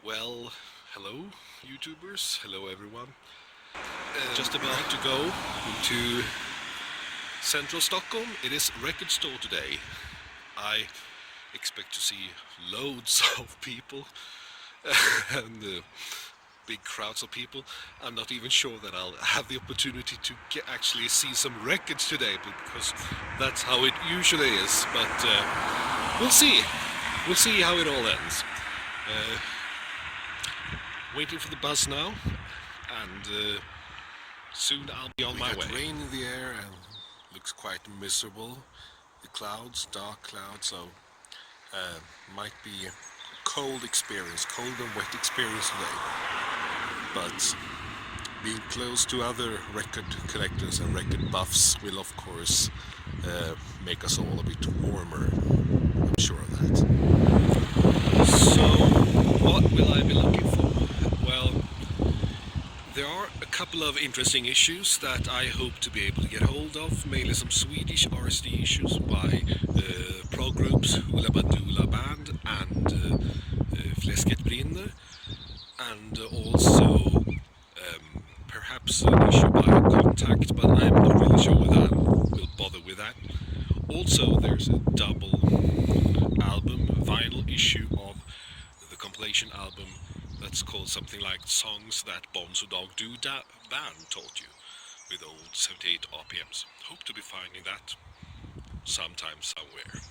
Well, hello, YouTubers. Hello, everyone. Just about to go into central Stockholm. It is record store today. I expect to see loads of people and big crowds of people. I'm not even sure that I'll have the opportunity to actually see some records today because that's how it usually is. But we'll see. We'll see how it all ends. Uh, Waiting for the bus now, and soon I'll be on my way. We got rain in the air and looks quite miserable. The clouds, dark clouds, so might be a cold experience, cold and wet experience today. But being close to other record collectors and record buffs will of course make us all a bit warmer. I'm sure of that. So, what will I be looking for? Well, there are a couple of interesting issues that I hope to be able to get hold of, mainly some Swedish RSD issues by prog groups Hula Bandoola Band and Fläsket Brinner, and also perhaps an issue by Contact, but I'm not really sure whether I will bother with that. Also, there's a double album vinyl issue of the compilation album that's called something like Songs That Bonzo Dog Band Taught You, with old 78 RPMs. Hope to be finding that sometime somewhere.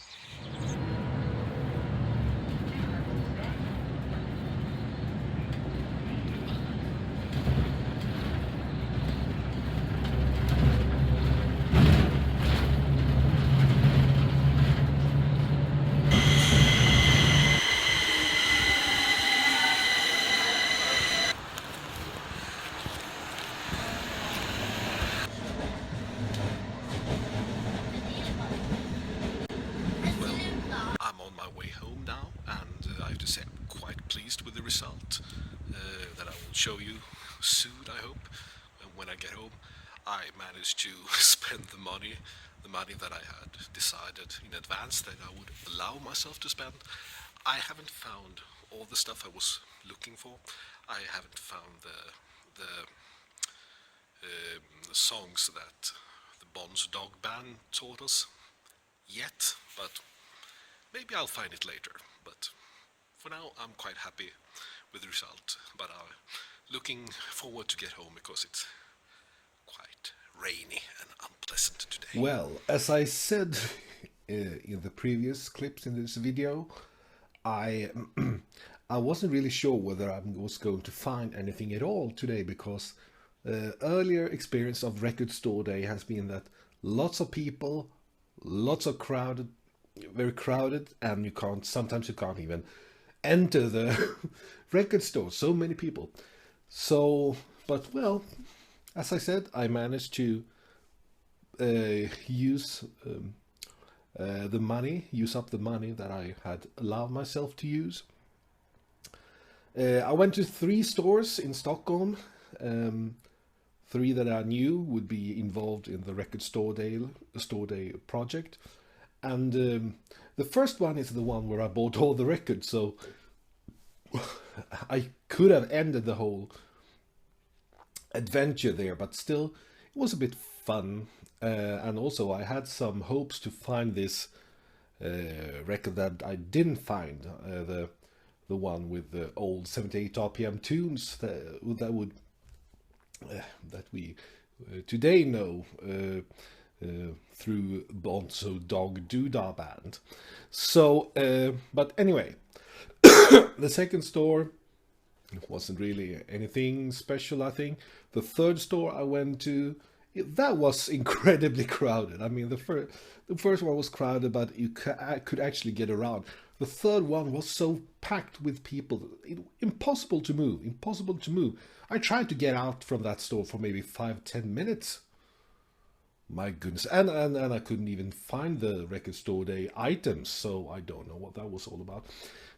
I'm on my way home now, and I have to say I'm quite pleased with the result that I will show you soon, I hope. And when I get home, I managed to spend the money that I had decided in advance that I would allow myself to spend. I haven't found all the stuff I was looking for. I haven't found the songs that the Bonzo Dog Band taught us yet, but maybe I'll find it later. But for now, I'm quite happy with the result. But I'm looking forward to get home because it's quite rainy and unpleasant today. Well, as I said in the previous clips in this video, I I wasn't really sure whether I was going to find anything at all today because earlier experience of record store day has been that lots of people, lots of crowded, very crowded, and sometimes you can't even enter the record store. So many people. So, but well, as I said, I managed to use use up the money that I had allowed myself to use. I went to 3 stores in Stockholm. 3 that I knew would be involved in the record store day project, and the first one is the one where I bought all the records. So I could have ended the whole adventure there, but still, it was a bit fun. And also, I had some hopes to find this record that I didn't find, the one with the old 78 RPM tunes that we today know through Bonzo Dog Doodah Band. So, but anyway, the second store wasn't really anything special, I think. The third store I went to, that was incredibly crowded. I mean, the first one was crowded, but I could actually get around. The third one was so packed with people, impossible to move, impossible to move. I tried to get out from that store for maybe 5-10 minutes. My goodness, and I couldn't even find the record store day items, so I don't know what that was all about.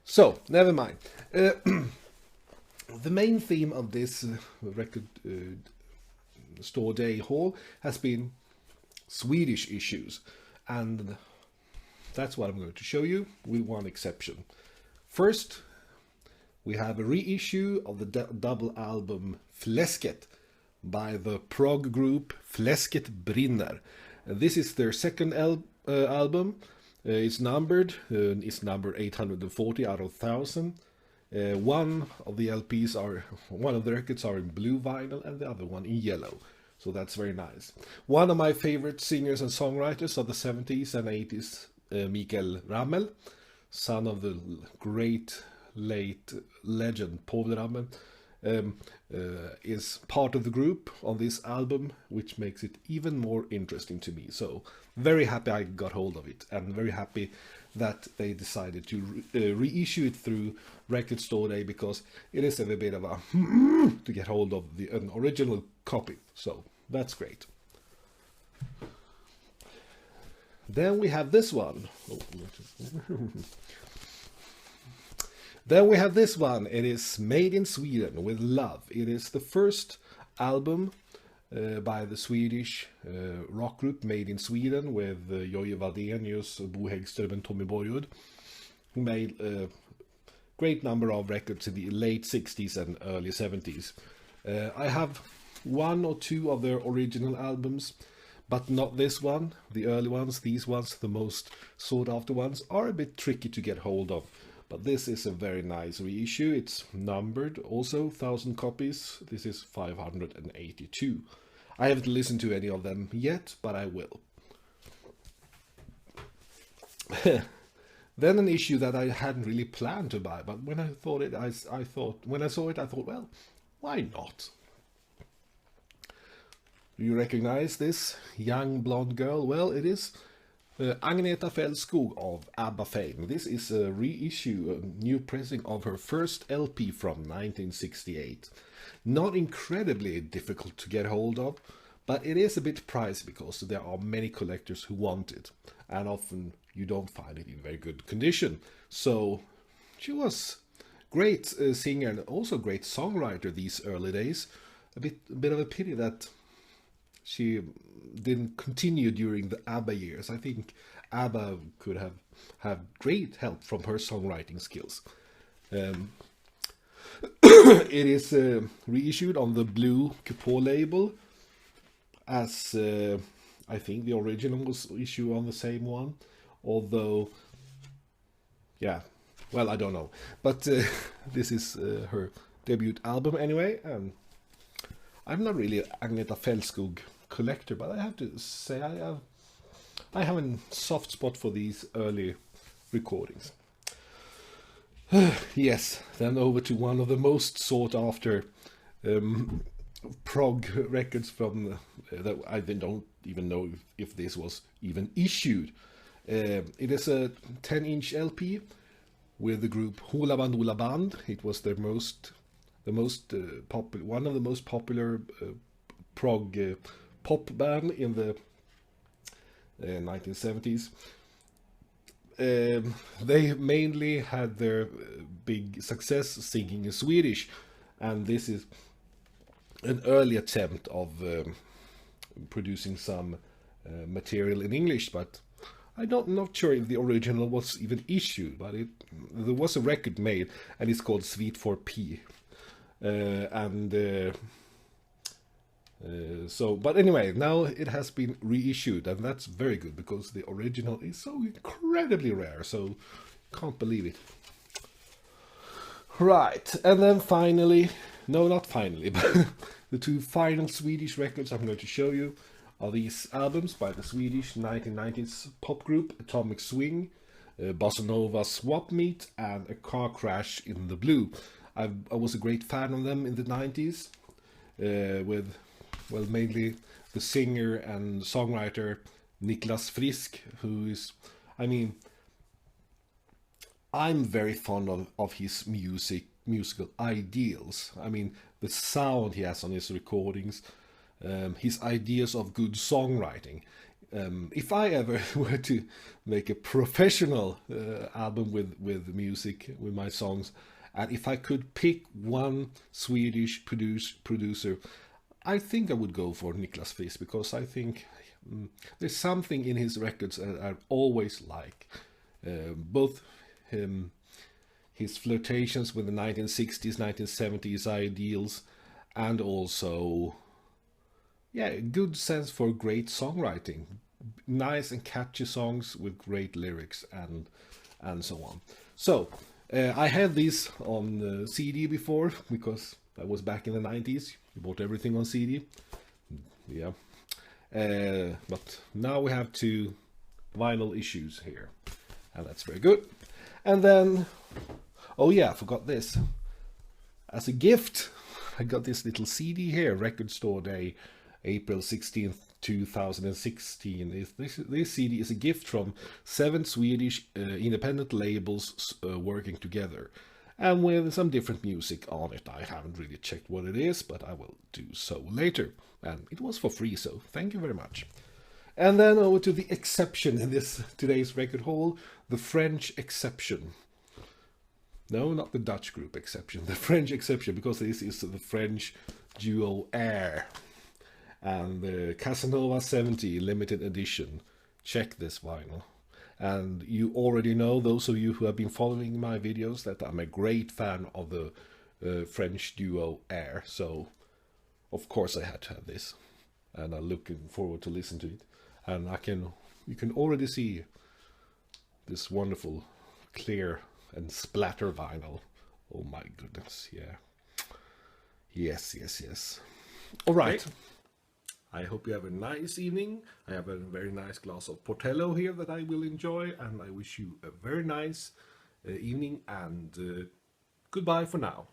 So, never mind. The main theme of this record store day haul has been Swedish issues, and that's what I'm going to show you, with one exception. First, we have a reissue of the double album Fläsket by the prog group Fläsket Brinner. This is their second album. It's numbered. It's number 840 out of 1,000. One of the records are in blue vinyl and the other one in yellow. So that's very nice. One of my favorite singers and songwriters of the 70s and 80s, Mikael Ramel, son of the great late legend Paul Ramel, is part of the group on this album, which makes it even more interesting to me. So very happy I got hold of it, and very happy that they decided to reissue it through Record Store Day, because it is a bit of a to get hold of an original copy. So that's great. Then we have this one. Then we have this one. It is Made in Sweden with Love. It is the first album by the Swedish rock group Made in Sweden, with Jojje Wadenius, Bo Häggström and Tommy Borgud, who made a great number of records in the late 60s and early 70s. I have one or two of their original albums, but not this one. The early ones, these ones, the most sought after ones, are a bit tricky to get hold of. But this is a very nice reissue. It's numbered also 1,000 copies. This is 582. I haven't listened to any of them yet, but I will. Then an issue that I hadn't really planned to buy, but when I saw it, I thought, well, why not? Do you recognize this young blonde girl? Well, it is Agneta Fältskog of ABBA fame. This is a reissue, a new pressing of her first LP from 1968. Not incredibly difficult to get hold of, but it is a bit pricey because there are many collectors who want it, and often you don't find it in very good condition. So she was great singer and also great songwriter these early days. A bit of a pity that she didn't continue during the ABBA years. I think ABBA could have had great help from her songwriting skills. It is reissued on the Blue Coupeau label, as I think the original was issued on the same one. Although, yeah, well, I don't know. But this is her debut album anyway. I'm not really Agneta Fältskog collector, but I have to say I have a soft spot for these early recordings. Yes, then over to one of the most sought after prog records from that I don't even know if this was even issued. It is a 10-inch LP with the group Hoola Bandoola Band. It was their one of the most popular prog pop band in the 1970s. They mainly had their big success singing in Swedish, and this is an early attempt of producing some material in English, but I'm not sure if the original was even issued, but there was a record made, and it's called Suite for P. But anyway, now it has been reissued, and that's very good because the original is so incredibly rare, so can't believe it. Right, and then finally, no, not finally, but the two final Swedish records I'm going to show you are these albums by the Swedish 1990s pop group Atomic Swing, Bossa Nova Swap Meet, and A Car Crash in the Blue. I was a great fan of them in the 90s, with, well, mainly the singer and songwriter Niklas Frisk, who is, I mean, I'm very fond of his musical ideals. I mean, the sound he has on his recordings, his ideas of good songwriting. If I ever were to make a professional album with music, with my songs, and if I could pick one Swedish producer, I think I would go for Niklas Frisk, because I think there's something in his records that I always like. Both his flirtations with the 1960s, 1970s ideals, and also, yeah, good sense for great songwriting. Nice and catchy songs with great lyrics and so on. So, I had these on CD before, because I was back in the 90s. You bought everything on CD. Yeah. But now we have 2 vinyl issues here, and that's very good. And then, oh yeah, I forgot this. As a gift, I got this little CD here, Record Store Day, April 16th, 2016. This CD is a gift from 7 Swedish independent labels working together, and with some different music on it. I haven't really checked what it is, but I will do so later. And it was for free, so thank you very much. And then over to the exception in this today's record haul, the French exception. No, not the Dutch group exception, the French exception, because this is the French duo Air and the Casanova 70 limited edition. Check this vinyl. And you already know, those of you who have been following my videos, that I'm a great fan of the French duo Air. So, of course, I had to have this, and I'm looking forward to listen to it. And you can already see this wonderful, clear and splatter vinyl. Oh my goodness, yeah. Yes. All right. Okay. I hope you have a nice evening. I have a very nice glass of Portello here that I will enjoy, and I wish you a very nice evening, and goodbye for now.